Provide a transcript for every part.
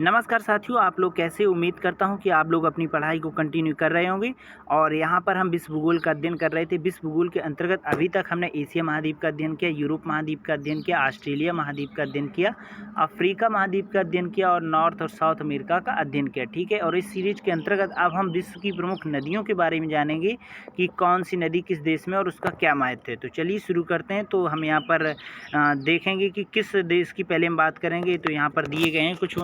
नमस्कार साथियों, आप लोग कैसे? उम्मीद करता हूं कि आप लोग अपनी पढ़ाई को कंटिन्यू कर रहे होंगे। और यहां पर हम विश्व भूगोल का अध्ययन कर रहे थे। विश्व भूगोल के अंतर्गत अभी तक हमने एशिया महाद्वीप का अध्ययन किया, यूरोप महाद्वीप का अध्ययन किया, ऑस्ट्रेलिया महाद्वीप का अध्ययन किया, अफ्रीका महाद्वीप का अध्ययन किया और नॉर्थ और साउथ अमेरिका का अध्ययन किया। ठीक है, और इस सीरीज के अंतर्गत अब हम विश्व की प्रमुख नदियों के बारे में जानेंगे कि कौन सी नदी किस देश में और उसका क्या महत्व है। तो चलिए शुरू करते हैं। तो हम यहाँ पर देखेंगे कि किस देश की पहले हम बात करेंगे। तो यहाँ पर दिए गए हैं कुछ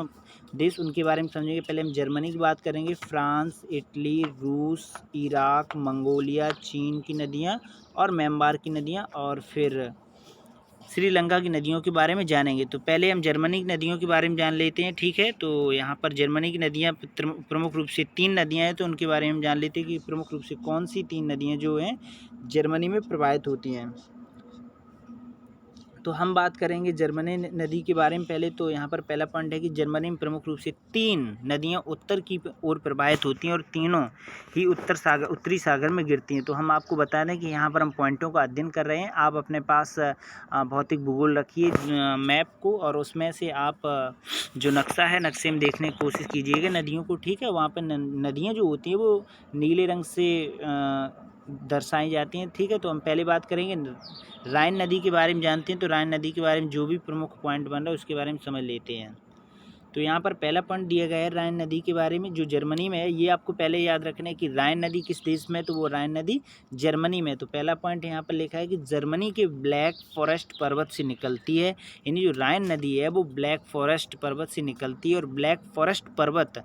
देश, उनके बारे में समझेंगे। पहले हम जर्मनी की बात करेंगे। फ्रांस, इटली, रूस, इराक, मंगोलिया, चीन की नदियाँ और म्यांमार की नदियाँ, और फिर श्रीलंका की नदियों के बारे में जानेंगे। तो पहले हम जर्मनी की नदियों के बारे में जान लेते हैं। ठीक है, तो यहाँ पर जर्मनी की नदियाँ प्रमुख रूप से 3 नदियाँ हैं, तो उनके बारे में हम जान लेते हैं कि प्रमुख रूप से कौन सी 3 नदियाँ जो हैं जर्मनी में प्रवाहित होती हैं। तो हम बात करेंगे जर्मनी नदी के बारे में पहले। तो यहाँ पर पहला पॉइंट है कि जर्मनी में प्रमुख रूप से 3 नदियाँ उत्तर की ओर प्रवाहित होती हैं और तीनों ही उत्तरी सागर में गिरती हैं। तो हम आपको बता दें कि यहाँ पर हम पॉइंटों का अध्ययन कर रहे हैं। आप अपने पास भौतिक भूगोल रखिए मैप को, और उसमें से आप जो नक्शा है नक्शे में देखने की कोशिश कीजिएगा नदियों को। ठीक है, वहाँ पर नदियाँ जो होती हैं वो नीले रंग से दर्शाई जाती हैं। ठीक है, तो हम पहले बात करेंगे राइन नदी के बारे में। जानते हैं तो राइन नदी के बारे में जो भी प्रमुख पॉइंट बन रहा है उसके बारे में समझ लेते हैं। तो यहाँ पर पहला पॉइंट दिया गया है राइन नदी के बारे में, जो जर्मनी में है। ये आपको पहले याद रखना है कि राइन नदी किस देश में है, तो वो राइन नदी जर्मनी में है। तो पहला पॉइंट यहाँ पर लिखा है कि जर्मनी के ब्लैक फॉरेस्ट पर्वत से निकलती है। यानी जो राइन नदी है वो ब्लैक फॉरेस्ट पर्वत से निकलती है और ब्लैक फॉरेस्ट पर्वत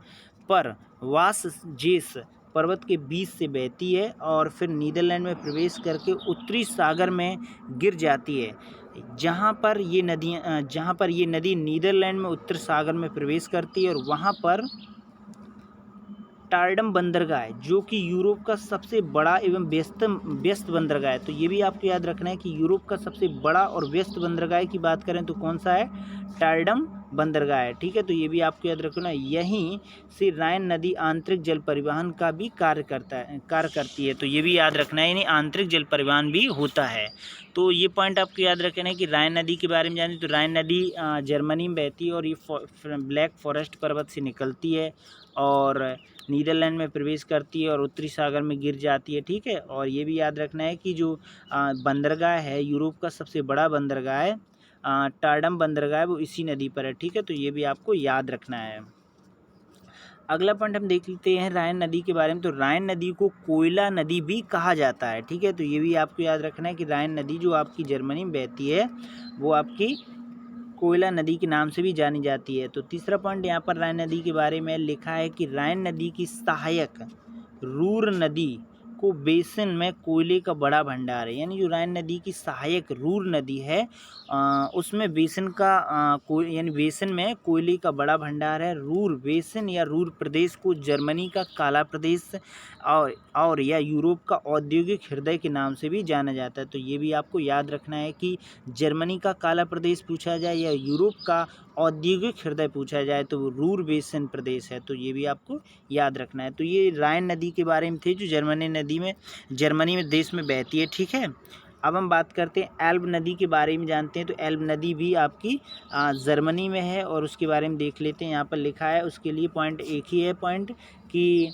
पर वासजेस पर्वत के बीच से बहती है और फिर नीदरलैंड में प्रवेश करके उत्तरी सागर में गिर जाती है। जहाँ पर ये नदी नीदरलैंड में उत्तर सागर में प्रवेश करती है और वहाँ पर रॉटरडैम बंदरगाह है, जो कि यूरोप का सबसे बड़ा एवं व्यस्त बंदरगाह है। तो ये भी आपको याद रखना है कि यूरोप का सबसे बड़ा और व्यस्त बंदरगाह की बात करें तो कौन सा है? रॉटरडैम बंदरगाह है। ठीक है, तो ये भी आपको याद रखना है। यहीं से राइन नदी आंतरिक जल परिवहन का भी कार्य करती है। तो ये भी याद रखना है, यानी आंतरिक जल परिवहन भी होता है। तो ये पॉइंट आपको याद रखना है कि राइन नदी के बारे में जाने। तो राइन नदी जर्मनी में बहती है और ये ब्लैक फॉरेस्ट पर्वत से निकलती है और नीदरलैंड में प्रवेश करती है और उत्तरी सागर में गिर जाती है। ठीक है, और ये भी याद रखना है कि जो बंदरगाह है, यूरोप का सबसे बड़ा बंदरगाह है, रॉटरडैम बंदरगाह है, वो इसी नदी पर है। ठीक है, तो ये भी आपको याद रखना है। अगला पॉइंट हम देख लेते हैं राइन नदी के बारे में। तो राइन नदी को कोयला नदी भी कहा जाता है। ठीक है, तो ये भी आपको याद रखना है कि राइन नदी जो आपकी जर्मनी में बहती है वो आपकी कोयला नदी के नाम से भी जानी जाती है। तो तीसरा पॉइंट यहाँ पर राइन नदी के बारे में लिखा है कि राइन नदी की सहायक रूर नदी को बेसिन में कोयले का बड़ा भंडार है। यानी जो राइन नदी की सहायक रूर नदी है उसमें बेसिन का यानी बेसिन में कोयले का बड़ा भंडार है। रूर बेसिन या रूर प्रदेश को जर्मनी का काला प्रदेश और या यूरोप का औद्योगिक हृदय के नाम से भी जाना जाता है। तो ये भी आपको याद रखना है कि जर्मनी का काला प्रदेश पूछा जाए या यूरोप का औद्योगिक हृदय पूछा जाए तो वो रूर बेसिन प्रदेश है। तो ये भी आपको याद रखना है। तो ये राइन नदी के बारे में थे जो जर्मनी में देश में बहती है। ठीक है, अब हम बात करते हैं एल्ब नदी के बारे में। जानते हैं तो एल्ब नदी भी आपकी जर्मनी में है और उसके बारे में देख लेते हैं। यहाँ पर लिखा है, उसके लिए पॉइंट एक ही है पॉइंट कि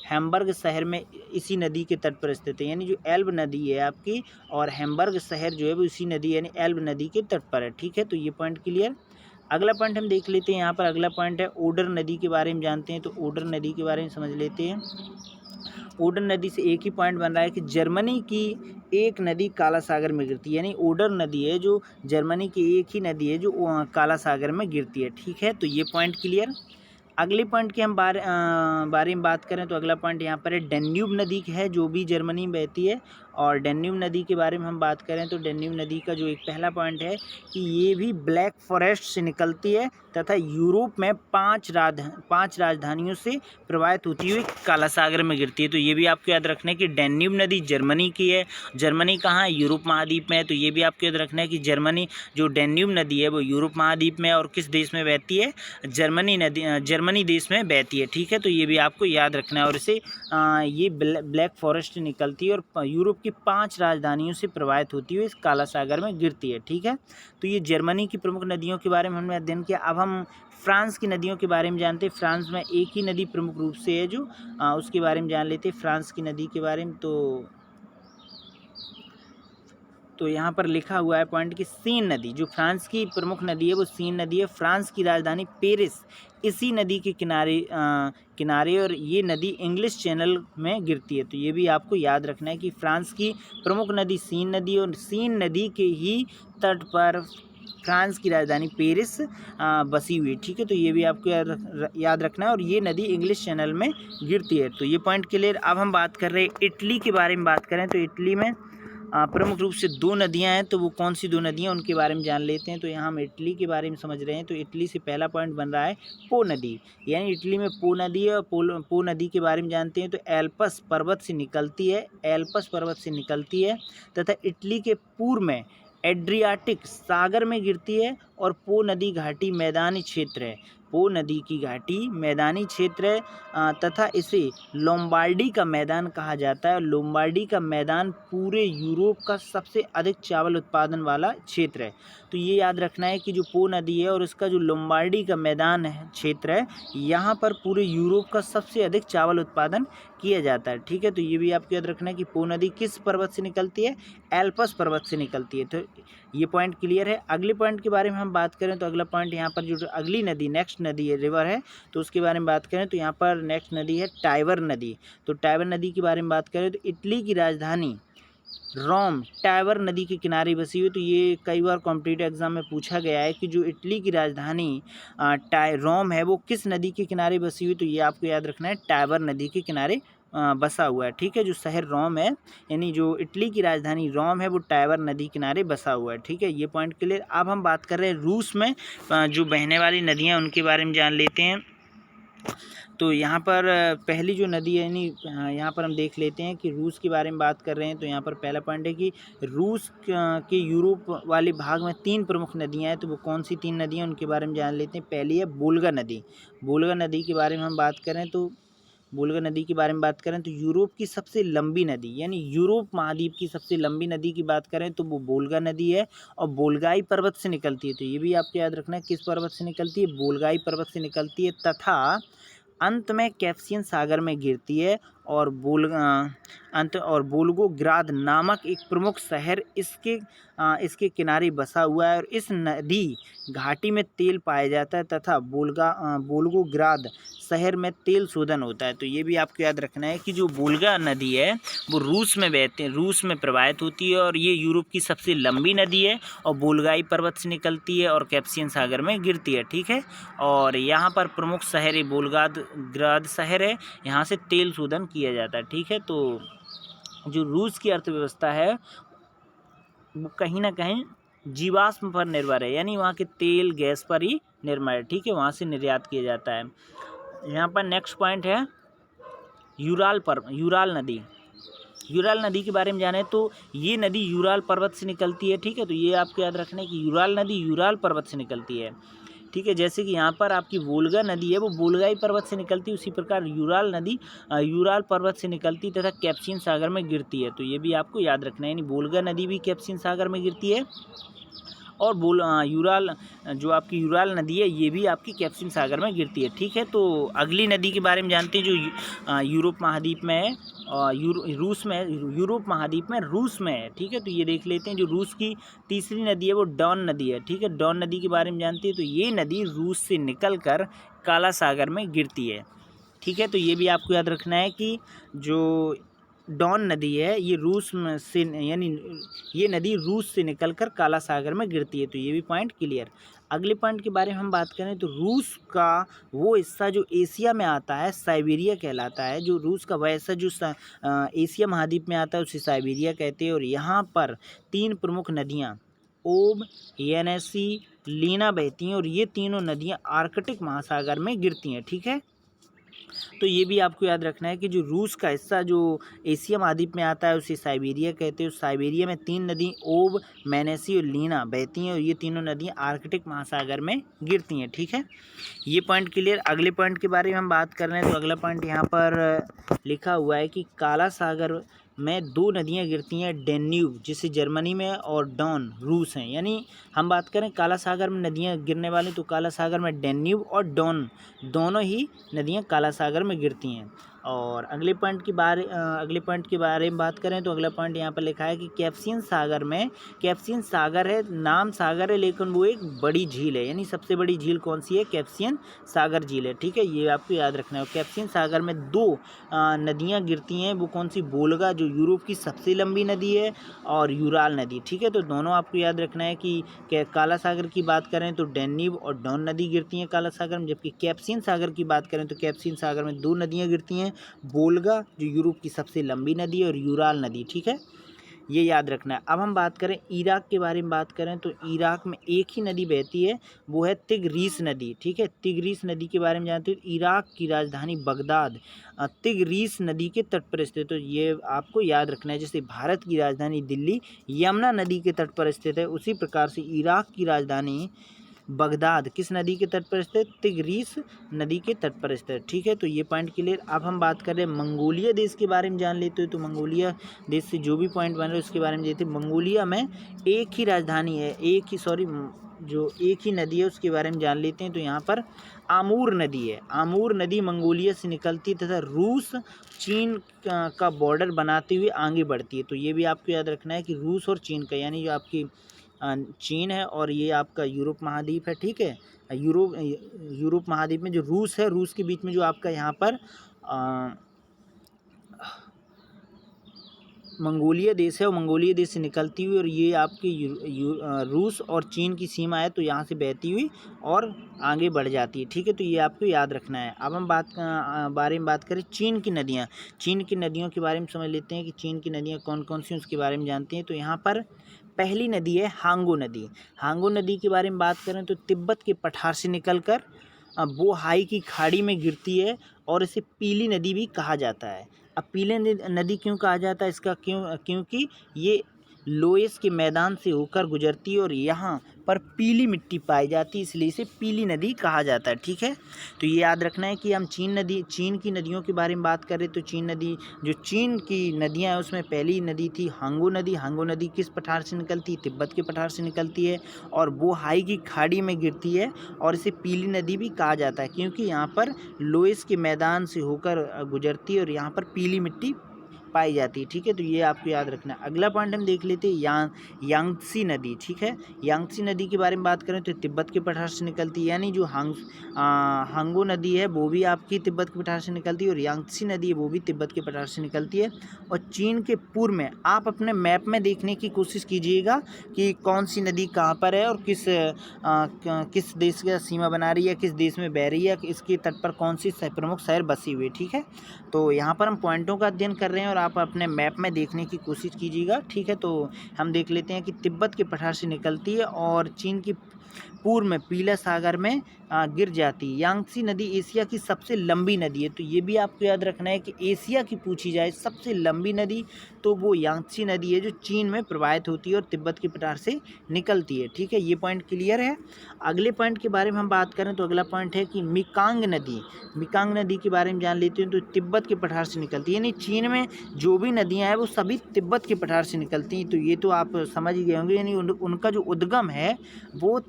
हैम्बर्ग शहर में इसी नदी के तट पर स्थित है। यानी जो एल्ब नदी है आपकी और हैम्बर्ग शहर जो है वो इसी नदी यानी एल्ब नदी के तट पर है। ठीक है, तो ये पॉइंट क्लियर। अगला पॉइंट हम देख लेते हैं। यहाँ पर अगला पॉइंट है ओडर नदी के बारे में। जानते हैं तो ओडर नदी के बारे में समझ लेते हैं। ओडर नदी से एक ही पॉइंट बन रहा है कि जर्मनी की एक नदी काला सागर में गिरती है। यानी ओडर नदी है जो जर्मनी की एक ही नदी है जो काला सागर में गिरती है। ठीक है, तो ये पॉइंट क्लियर। अगले पॉइंट की हम बारे में बात करें तो अगला पॉइंट यहाँ पर है डैन्यूब नदी है जो भी जर्मनी में बहती है। और डैन्यूब नदी के बारे में हम बात करें तो डैन्यूब नदी का जो एक पहला पॉइंट है कि ये भी ब्लैक फॉरेस्ट से निकलती है तथा यूरोप में 5 राजधानियों से प्रवाहित होती हुई काला सागर में गिरती है। तो ये भी आपको याद रखना है कि डैन्यूब नदी जर्मनी की है। जर्मनी कहाँ है? यूरोप महाद्वीप में है। तो ये भी आपको याद रखना है कि जो डैन्यूब नदी है वो यूरोप महाद्वीप में और किस देश में बहती है? जर्मनी देश में बहती है। ठीक है, तो ये भी आपको याद रखना है। और इसे ये ब्लैक फॉरेस्ट निकलती है और यूरोप की 5 राजधानियों से प्रवाहित होती हुई इस काला सागर में गिरती है। ठीक है, तो ये जर्मनी की प्रमुख नदियों के बारे में हमने अध्ययन किया। अब हम फ्रांस की नदियों के बारे में जानते हैं। फ्रांस में एक ही नदी प्रमुख रूप से है जो उसके बारे में जान लेते हैं फ्रांस की नदी के बारे में। तो यहाँ पर लिखा हुआ है पॉइंट कि सीन नदी, जो फ्रांस की प्रमुख नदी है वो सीन नदी है। फ्रांस की राजधानी पेरिस इसी नदी के किनारे और ये नदी इंग्लिश चैनल में गिरती है। तो ये भी आपको याद रखना है कि फ्रांस की प्रमुख नदी सीन नदी और सीन नदी के ही तट पर फ्रांस की राजधानी पेरिस बसी हुई। ठीक है, तो ये भी आपको याद रखना है और ये नदी इंग्लिश चैनल में गिरती है। तो ये पॉइंट क्लियर। अब हम बात कर रहे हैं इटली के बारे में बात करें तो इटली में प्रमुख रूप से 2 नदियां हैं। तो वो कौन सी 2 नदियां उनके बारे में जान लेते हैं। तो यहाँ हम इटली के बारे में समझ रहे हैं। तो इटली से पहला पॉइंट बन रहा है पो नदी, यानी इटली में पो नदी है। और पो नदी के बारे में जानते हैं तो एल्पस पर्वत से निकलती है तथा इटली के पूर्व में एड्रियाटिक सागर में गिरती है। और पो नदी घाटी मैदानी क्षेत्र है। पो नदी की घाटी मैदानी क्षेत्र है तथा इसे लोम्बार्डी का मैदान कहा जाता है। लोम्बार्डी का मैदान पूरे यूरोप का सबसे अधिक चावल उत्पादन वाला क्षेत्र है। तो ये याद रखना है कि जो पो नदी है और इसका जो लोम्बार्डी का मैदान है क्षेत्र है, यहाँ पर पूरे यूरोप का सबसे अधिक चावल उत्पादन किया जाता है। ठीक है, तो ये भी आपको याद रखना है कि पो नदी किस पर्वत से निकलती है, एल्पस पर्वत से निकलती है। तो ये पॉइंट क्लियर है। अगले पॉइंट के बारे में हम बात करें तो अगला पॉइंट यहाँ पर जो अगली नदी नेक्स्ट नदी है रिवर है, तो उसके बारे में बात करें तो यहाँ पर नेक्स्ट नदी है टाइबर नदी। तो टाइबर नदी के बारे में बात करें तो इटली की राजधानी रोम टाइबर नदी के किनारे बसी हुई। तो ये कई बार कॉम्पिटिटिव एग्जाम में पूछा गया है कि जो इटली की राजधानी रोम है वो किस नदी के किनारे बसी हुई। तो ये आपको याद रखना है, टाइबर नदी के किनारे बसा हुआ है। ठीक है, जो शहर रोम है यानी जो इटली की राजधानी रोम है वो टाइबर नदी किनारे बसा हुआ है। ठीक है, ये पॉइंट क्लियर। अब हम बात कर रहे हैं रूस में जो बहने वाली नदियाँ उनके बारे में जान लेते हैं। तो यहाँ पर पहली जो नदी है यानी यहाँ पर हम देख लेते हैं कि रूस के बारे में बात कर रहे हैं। तो यहाँ पर पहला पॉइंट है कि रूस के यूरोप वाले भाग में 3 प्रमुख नदियाँ हैं। तो वो कौन सी 3 नदियाँ उनके बारे में जान लेते हैं। पहली है वोल्गा नदी। वोल्गा नदी के बारे में हम बात करें तो वोल्गा नदी के बारे में बात करें तो यूरोप की सबसे लंबी नदी यानी यूरोप महाद्वीप की सबसे लंबी नदी की बात करें तो वो वोल्गा नदी है और बोल्गाई पर्वत से निकलती है। तो ये भी आपको याद रखना है किस पर्वत से निकलती है, बोल्गाई पर्वत से निकलती है तथा अंत में कैस्पियन सागर में गिरती है। और वोल्गोग्राद नामक एक प्रमुख शहर इसके किनारे बसा हुआ है। और इस नदी घाटी में तेल पाया जाता है तथा वोल्गोग्राद शहर में तेल शोधन होता है। तो ये भी आपको याद रखना है कि जो वोल्गा नदी है वो रूस में प्रवाहित होती है और ये यूरोप की सबसे लंबी नदी है और बोल्गाई पर्वत से निकलती है और कैस्पियन सागर में गिरती है। ठीक है, और यहाँ पर प्रमुख शहर वोल्गोग्राद शहर है, यहाँ से तेल शोधन किया जाता है। ठीक है, तो जो रूस की अर्थव्यवस्था है वो कहीं ना कहीं जीवाश्म पर निर्भर है, यानी वहाँ के तेल गैस पर ही निर्भर है। ठीक है, वहाँ से निर्यात किया जाता है। यहाँ पर नेक्स्ट पॉइंट है यूराल नदी। यूराल नदी के बारे में जाने तो ये नदी यूराल पर्वत से निकलती है। ठीक है, तो ये आपको याद रखना है कि यूराल नदी यूराल पर्वत से निकलती है। ठीक है, जैसे कि यहाँ पर आपकी वोल्गा नदी है वो बोल्गाई पर्वत से निकलती है, उसी प्रकार यूराल नदी यूराल पर्वत से निकलती तथा कैस्पियन सागर में गिरती है। तो ये भी आपको याद रखना है, यानी वोल्गा नदी भी कैस्पियन सागर में गिरती है और यूराल जो आपकी यूराल नदी है ये भी आपकी कैस्पियन सागर में गिरती है। ठीक है, तो अगली नदी के बारे में जानते हैं जो यूरोप महाद्वीप में है और यूरोप महाद्वीप में रूस में है। ठीक है, तो ये देख लेते हैं जो रूस की तीसरी नदी है वो डॉन नदी है। ठीक है, डॉन नदी के बारे में जानते हैं तो ये नदी रूस से निकल कर काला सागर में गिरती है। ठीक है, तो ये भी आपको याद रखना है कि जो डॉन नदी है ये ये नदी रूस से निकलकर काला सागर में गिरती है। तो ये भी पॉइंट क्लियर। अगले पॉइंट के बारे में हम बात करें तो रूस का वो हिस्सा जो एशिया में आता है साइबेरिया कहलाता है। जो रूस का वह हिस्सा जो एशिया महाद्वीप में आता है उसे साइबेरिया कहते हैं। और यहाँ पर 3 प्रमुख नदियाँ ओब, येनेसी, लीना बहती हैं और ये तीनों नदियाँ आर्कटिक महासागर में गिरती हैं। ठीक है, तो ये भी आपको याद रखना है कि जो रूस का हिस्सा जो एशिया महाद्वीप में आता है उसे साइबेरिया कहते हैं। साइबेरिया में 3 नदी ओब, मैनेसी और लीना बहती हैं और ये तीनों नदियाँ आर्कटिक महासागर में गिरती हैं। ठीक है, ये पॉइंट क्लियर। अगले पॉइंट के बारे में हम बात कर रहे हैं तो अगला पॉइंट यहाँ पर लिखा हुआ है कि काला सागर में दो नदियाँ गिरती हैं, डेन्यूब जिसे जर्मनी में और डॉन रूस हैं। यानी हम बात करें काला सागर में नदियाँ गिरने वाली, तो काला सागर में डेन्यूब और डॉन दोनों ही नदियाँ काला सागर में गिरती हैं। और अगले पॉइंट के बारे में बात करें तो अगला पॉइंट यहाँ पर लिखा है कि कैस्पियन सागर में, कैस्पियन सागर है, नाम सागर है लेकिन वो एक बड़ी झील है। यानी सबसे बड़ी झील कौन सी है? कैस्पियन सागर झील है। ठीक है, ये आपको याद रखना है। कैस्पियन सागर में दो नदियाँ गिरती हैं, वो कौन सी? वोल्गा जो यूरोप की सबसे लंबी नदी है, और यूराल नदी। ठीक है, तो दोनों आपको याद रखना है कि काला सागर की बात करें तो डेन्यूब और डॉन नदी गिरती हैं काला सागर में, जबकि कैस्पियन सागर की बात करें तो कैस्पियन सागर में दो नदियाँ गिरती हैं, वोल्गा जो यूरोप की सबसे लंबी नदी है, और यूराल नदी। ठीक है, ये याद रखना है। अब हम बात करें इराक के बारे में बात करें तो इराक में एक ही नदी बहती है, वो है तिग्रीस नदी। ठीक है, तिग्रीस नदी के बारे में जानते हो। इराक की राजधानी बगदाद तिग्रीस नदी के तट पर स्थित है, तो ये आपको याद रखना है। जैसे भारत की राजधानी दिल्ली यमुना नदी के तट पर स्थित है, उसी प्रकार से इराक की राजधानी बगदाद किस नदी के तट पर स्थित? तिग्रीस नदी के तट पर स्थित। ठीक है, तो ये पॉइंट क्लियर। अब हम बात कर रहे हैं मंगोलिया देश के बारे में जान लेते हो। तो मंगोलिया देश से जो भी पॉइंट बन रहे हैं उसके बारे में देखते हैं। मंगोलिया में एक ही राजधानी है, जो एक ही नदी है उसके बारे में जान लेते हैं। तो यहाँ पर आमूर नदी है। आमूर नदी मंगोलिया से निकलती है तथा रूस चीन का बॉर्डर बनाते हुए आगे बढ़ती है। तो ये भी आपको याद रखना है कि रूस और चीन का, यानी जो आपकी चीन है और ये आपका यूरोप महाद्वीप है। ठीक है, यूरोप महाद्वीप में जो रूस है, रूस के बीच में जो आपका यहाँ पर मंगोलिया देश है, और मंगोलिया देश से निकलती हुई, और ये आपकी रूस और चीन की सीमा है, तो यहाँ से बहती हुई और आगे बढ़ जाती है। ठीक है, तो ये आपको याद रखना है। अब हम बारे में बात करें चीन की नदियाँ। चीन की नदियों के बारे में समझ लेते हैं कि चीन की नदियाँ कौन कौन सी, उसके बारे में जानते हैं। तो यहाँ पर पहली नदी है हांगो नदी। हांगो नदी के बारे में बात करें तो तिब्बत के पठार से निकलकर बोहाई की खाड़ी में गिरती है, और इसे पीली नदी भी कहा जाता है। अब पीले नदी क्यों कहा जाता है इसका? क्योंकि ये लोएस के मैदान से होकर गुजरती है, और यहाँ पर पीली मिट्टी पाई जाती है, इसलिए इसे पीली नदी कहा जाता है। ठीक है, तो ये याद रखना है कि हम चीन की नदियों के बारे में बात करें तो जो चीन की नदियाँ हैं उसमें पहली नदी थी हांगो नदी। हांगो नदी किस पठार से निकलती है? तिब्बत के पठार से निकलती है, और बोहाई की खाड़ी में गिरती है, और इसे पीली नदी भी कहा जाता है क्योंकि यहाँ पर लोएस के मैदान से होकर गुजरती है, और यहाँ पर पीली मिट्टी पाई जाती है। ठीक है, तो ये आपको याद रखना है। अगला पॉइंट हम देख लेते हैं यांगत्सी नदी। ठीक है, यांगत्सी नदी के बारे में बात करें तो तिब्बत के पठार से निकलती है, यानी जो हांगो नदी है वो भी आपकी तिब्बत के पठार से निकलती है, और यांगत्सी नदी है वो भी तिब्बत के पठार से निकलती है। और चीन के पूर्व में आप अपने मैप में देखने की कोशिश कीजिएगा कि कौन सी नदी कहाँ पर है, और किस देश का सीमा बना रही है, किस देश में बह रही है, इसके तट पर कौन सी प्रमुख शहर बसी हुई है। ठीक है, तो यहाँ पर हम पॉइंटों का अध्ययन कर रहे हैं, और आप अपने मैप में देखने की कोशिश कीजिएगा। ठीक है, तो हम देख लेते हैं कि तिब्बत के पठार से निकलती है और चीन की पूर्व में पीला सागर में गिर जाती है। यांगत्सी नदी एशिया की सबसे लंबी नदी है, तो ये भी आपको याद रखना है कि एशिया की पूछी जाए सबसे लंबी नदी तो वो यांगत्सी नदी है, जो चीन में प्रवाहित होती है और तिब्बत के पठार से निकलती है। ठीक है, ये पॉइंट क्लियर है। अगले पॉइंट के बारे में हम बात करें तो अगला पॉइंट है कि मिकांग नदी के बारे में जान लेते हैं। तो तिब्बत के पठार से निकलती है, यानी चीन में जो भी नदियाँ हैं वो सभी तिब्बत के पठार से निकलती हैं। तो ये तो आप समझ ही गए होंगे, यानी उनका जो उद्गम है वो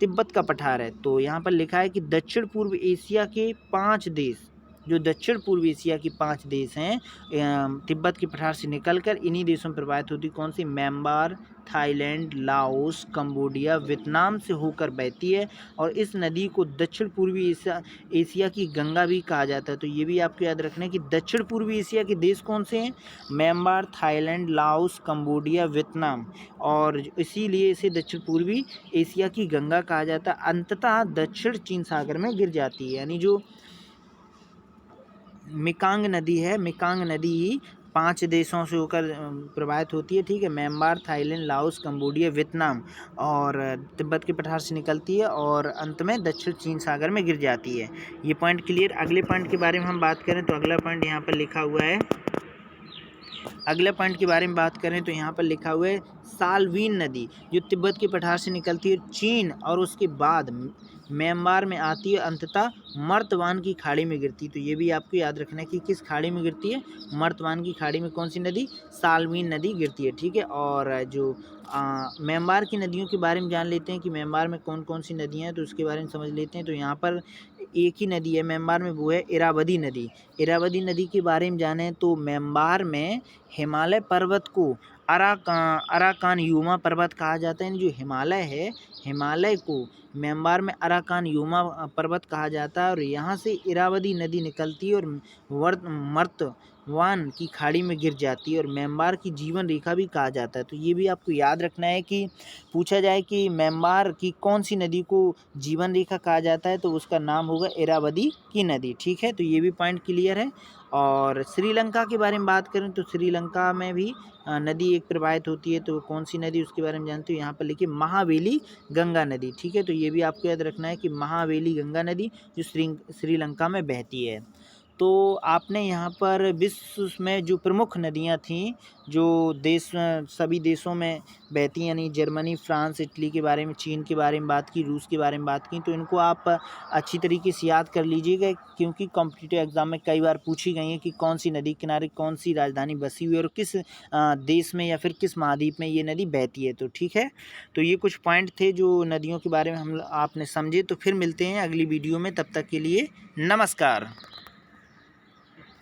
तिब्बत का पठार है। तो यहाँ पर लिखा है कि दक्षिण पूर्व एशिया के 5 देश, जो दक्षिण पूर्व एशिया के 5 देश हैं, तिब्बत के पठार से निकलकर इन्हीं देशों में प्रवाहित होती। कौन सी? Myanmar, Thailand, Laos, Cambodia, Vietnam से होकर बहती है, और इस नदी को दक्षिण पूर्वी एशिया की गंगा भी कहा जाता है। तो ये भी आपको याद रखना है कि दक्षिण पूर्वी एशिया के देश कौन से हैं? Myanmar, Thailand, Laos, Cambodia, Vietnam, और इसीलिए इसे दक्षिण पूर्वी एशिया की गंगा कहा जाता है। अंततः दक्षिण चीन सागर में गिर जाती है, यानी जो मिकांग नदी है, मिकांग नदी 5 देशों से होकर प्रवाहित होती है। ठीक है, Myanmar, Thailand, Laos, Cambodia, Vietnam और तिब्बत के पठार से निकलती है, और अंत में दक्षिण चीन सागर में गिर जाती है। ये पॉइंट क्लियर। अगले पॉइंट के बारे में हम बात करें तो अगला पॉइंट यहाँ पर लिखा हुआ है। अगले पॉइंट के बारे में बात करें तो यहाँ पर लिखा हुआ है सालवीन नदी, जो तिब्बत के पठार से निकलती है चीन, और उसके बाद म्यांमार में आती है, अंततः मर्तवान की खाड़ी में गिरती है। तो ये भी आपको याद रखना है कि किस खाड़ी में गिरती है, मर्तवान की खाड़ी में। कौन सी नदी? साल्वीन नदी गिरती है, ठीक है। और जो म्यांमार की नदियों के बारे में जान लेते हैं कि म्यांमार में कौन कौन सी नदियाँ हैं, तो उसके बारे में समझ लेते हैं। तो यहाँ पर एक ही नदी है म्यांमार में, वो है इरावदी नदी। इरावदी नदी के बारे में जाने तो म्यांमार में हिमालय पर्वत को अराकान यूमा पर्वत कहा जाता है। जो हिमालय है, हिमालय को म्यांमार में अराकान यूमा पर्वत कहा जाता है। और यहाँ से इरावदी नदी निकलती है और मर्तवान की खाड़ी में गिर जाती है और म्यांमार की जीवन रेखा भी कहा जाता है। तो ये भी आपको याद रखना है कि पूछा जाए कि म्यांमार की कौन सी नदी को जीवन रेखा कहा जाता है, तो उसका नाम होगा इरावदी की नदी, ठीक है। तो ये भी पॉइंट क्लियर है। और श्रीलंका के बारे में बात करें तो श्रीलंका में भी नदी एक प्रवाहित होती है। तो कौन सी नदी, उसके बारे में जानते हो? यहाँ पर लिखिए महावेली गंगा नदी, ठीक है। तो ये भी आपको याद रखना है कि महावेली गंगा नदी जो श्रीलंका में बहती है। तो आपने यहाँ पर विश्व में जो प्रमुख नदियाँ थीं, जो देश सभी देशों में बहती, यानी जर्मनी, फ्रांस, इटली के बारे में, चीन के बारे में बात की, रूस के बारे में बात की, तो इनको आप अच्छी तरीके से याद कर लीजिएगा, क्योंकि कॉम्पिटिटिव एग्जाम में कई बार पूछी गई है कि कौन सी नदी किनारे कौन सी राजधानी बसी हुई है और किस देश में या फिर किस महाद्वीप में ये नदी बहती है। तो ठीक है, तो ये कुछ पॉइंट थे जो नदियों के बारे में हम आपने समझे। तो फिर मिलते हैं अगली वीडियो में, तब तक के लिए नमस्कार।